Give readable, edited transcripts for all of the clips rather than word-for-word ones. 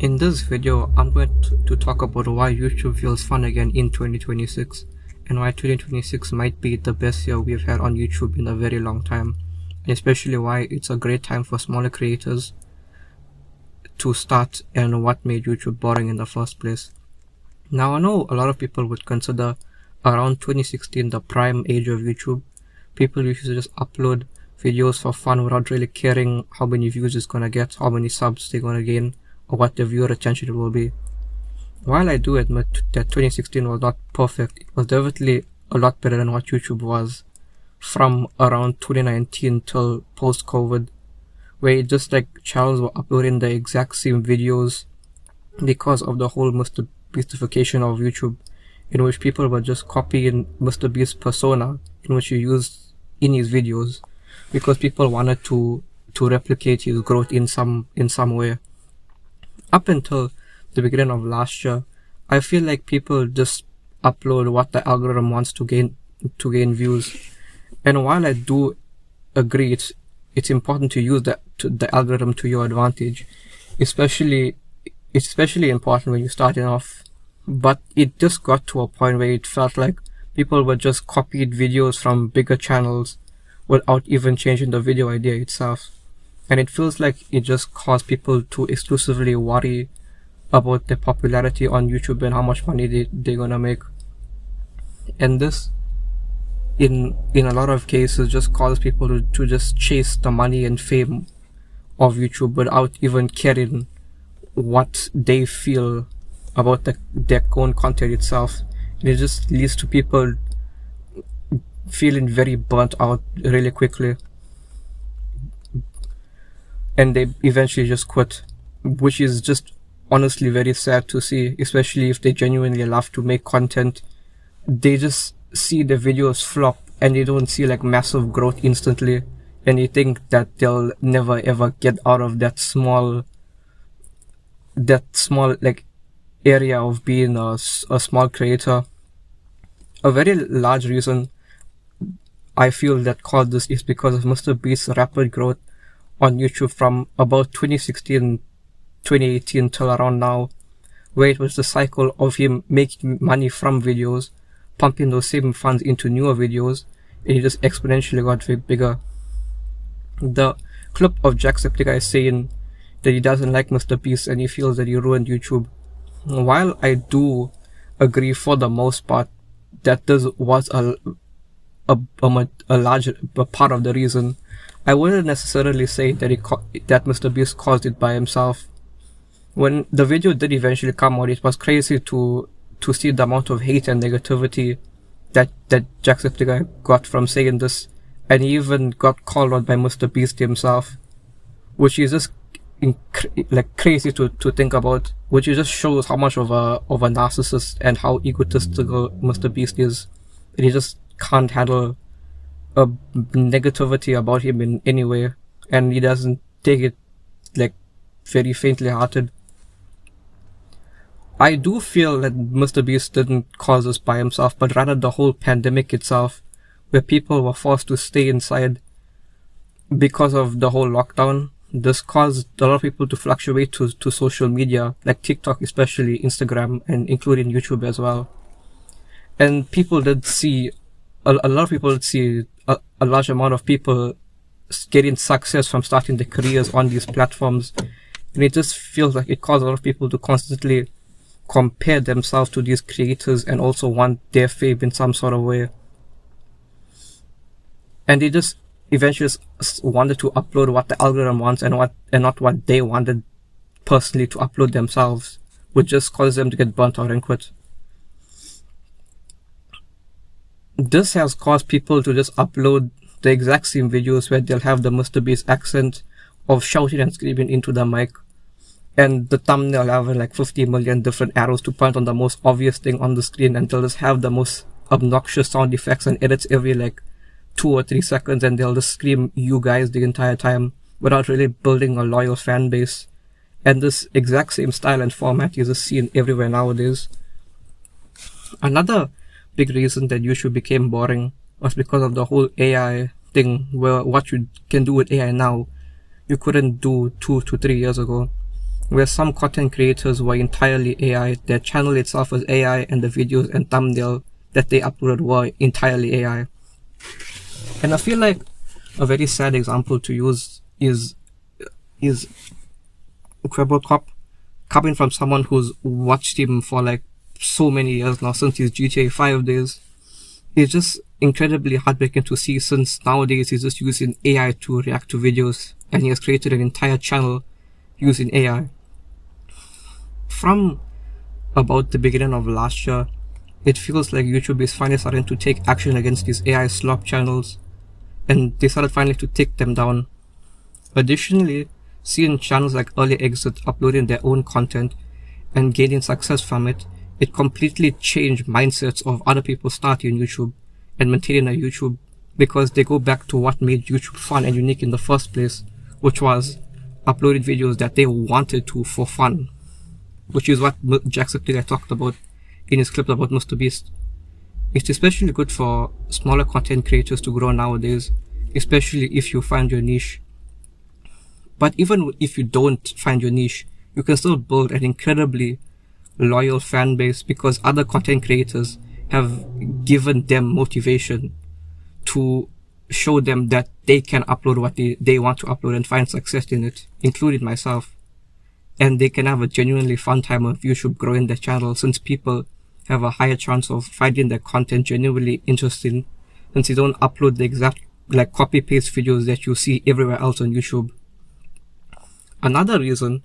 In this video, I'm going to talk about why YouTube feels fun again in 2026 and why 2026 might be the best year we've had on YouTube in a very long time, and especially why it's a great time for smaller creators to start and what made YouTube boring in the first place. Now, I know a lot of people would consider around 2016 the prime age of YouTube. People used to just upload videos for fun without really caring how many views it's gonna get, how many subs they're gonna gain, or what the viewer attention will be. While I do admit that 2016 was not perfect, it was definitely a lot better than what YouTube was from around 2019 till post-COVID, where it just like channels were uploading the exact same videos because of the whole Mr. Beastification of YouTube, in which people were just copying Mr. Beast's persona in which he used in his videos because people wanted to replicate his growth in some way. Up until the beginning of last year, I feel like people just upload what the algorithm wants to gain views. And while I do agree it's important to use the algorithm to your advantage, especially important when you're starting off. But it just got to a point where it felt like people were just copied videos from bigger channels without even changing the video idea itself. And it feels like it just caused people to exclusively worry about their popularity on YouTube and how much money they're gonna make. And this, in a lot of cases, just causes people to just chase the money and fame of YouTube without even caring what they feel about their own content itself. And it just leads to people feeling very burnt out really quickly, and they eventually just quit, which is just honestly very sad to see, especially if they genuinely love to make content. They just see the videos flop and they don't see like massive growth instantly, and they think that they'll never ever get out of that small like area of being a small creator. A very large reason I feel that caused this is because of Mr. Beast's rapid growth on YouTube from about 2016, 2018 till around now, where it was the cycle of him making money from videos, pumping those same funds into newer videos, and he just exponentially got bigger. The clip of Jacksepticeye saying that he doesn't like Mr. Beast and he feels that he ruined YouTube. While I do agree for the most part that this was a large part of the reason, I wouldn't necessarily say that that Mr. Beast caused it by himself. When the video did eventually come out, it was crazy to see the amount of hate and negativity that Jacksepticeye got from saying this, and he even got called out by Mr. Beast himself, which is just crazy to think about, which just shows how much of a narcissist and how egotistical Mr. Beast is. And he just can't handle a negativity about him in any way, and he doesn't take it like very faintly hearted. I do feel that Mr. Beast didn't cause this by himself, but rather the whole pandemic itself, where people were forced to stay inside because of the whole lockdown. This caused a lot of people to fluctuate to social media, like TikTok, especially Instagram, and including YouTube as well. And people did see, a lot of people did see a large amount of people getting success from starting their careers on these platforms. And it just feels like it caused a lot of people to constantly compare themselves to these creators and also want their fame in some sort of way. And they just eventually wanted to upload what the algorithm wants and not what they wanted personally to upload themselves, which just causes them to get burnt out and quit. This has caused people to just upload the exact same videos where they'll have the Mr. Beast accent of shouting and screaming into the mic, and the thumbnail having like 50 million different arrows to point on the most obvious thing on the screen, and they'll just have the most obnoxious sound effects and edits every like 2 or 3 seconds, and they'll just scream "you guys" the entire time without really building a loyal fan base. And this exact same style and format is just seen everywhere nowadays. Another big reason that YouTube became boring was because of the whole AI thing, where what you can do with AI now, you couldn't do 2 to 3 years ago. where some content creators were entirely AI. Their channel itself was AI, and the videos and thumbnail that they uploaded were entirely AI. And I feel like a very sad example to use is Cop, coming from someone who's watched him for like so many years now, since his GTA 5 days. It's just incredibly heartbreaking to see, since nowadays he's just using AI to react to videos, and he has created an entire channel using AI. From about the beginning of last year, it feels like YouTube is finally starting to take action against these AI slop channels, and they started finally to take them down. Additionally, seeing channels like Early Exit uploading their own content and gaining success from it, it completely changed mindsets of other people starting YouTube and maintaining a YouTube, because they go back to what made YouTube fun and unique in the first place, which was uploading videos that they wanted to for fun, which is what Jacksepticeye talked about in his clip about MrBeast. It's especially good for smaller content creators to grow nowadays, especially if you find your niche. But even if you don't find your niche, you can still build an incredibly loyal fan base, because other content creators have given them motivation to show them that they can upload what they want to upload and find success in it, including myself. And they can have a genuinely fun time of YouTube growing their channel, since people have a higher chance of finding their content genuinely interesting, since you don't upload the exact like copy paste videos that you see everywhere else on YouTube. Another reason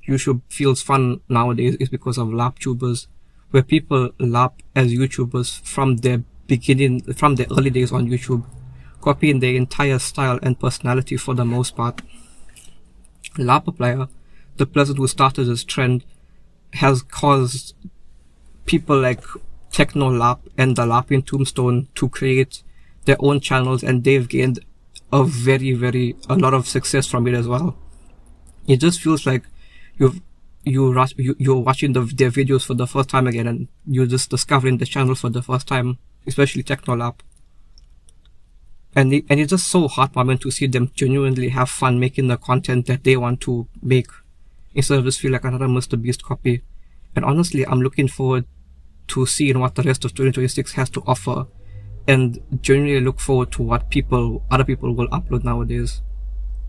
YouTube feels fun nowadays is because of LARP tubers, where people LARP as YouTubers from their early days on YouTube, copying their entire style and personality for the most part. LARPaPlayer, the person who started this trend, has caused people like Techno LARP and the LARPing Tombstone to create their own channels, and they've gained a lot of success from it as well. It just feels like you're watching their videos for the first time again, and you're just discovering the channel for the first time, especially Techno LARP. And it's just so heartwarming to see them genuinely have fun making the content that they want to make, instead of just feel like another MrBeast copy. And honestly, I'm looking forward to seeing what the rest of 2026 has to offer, and genuinely look forward to what other people will upload nowadays.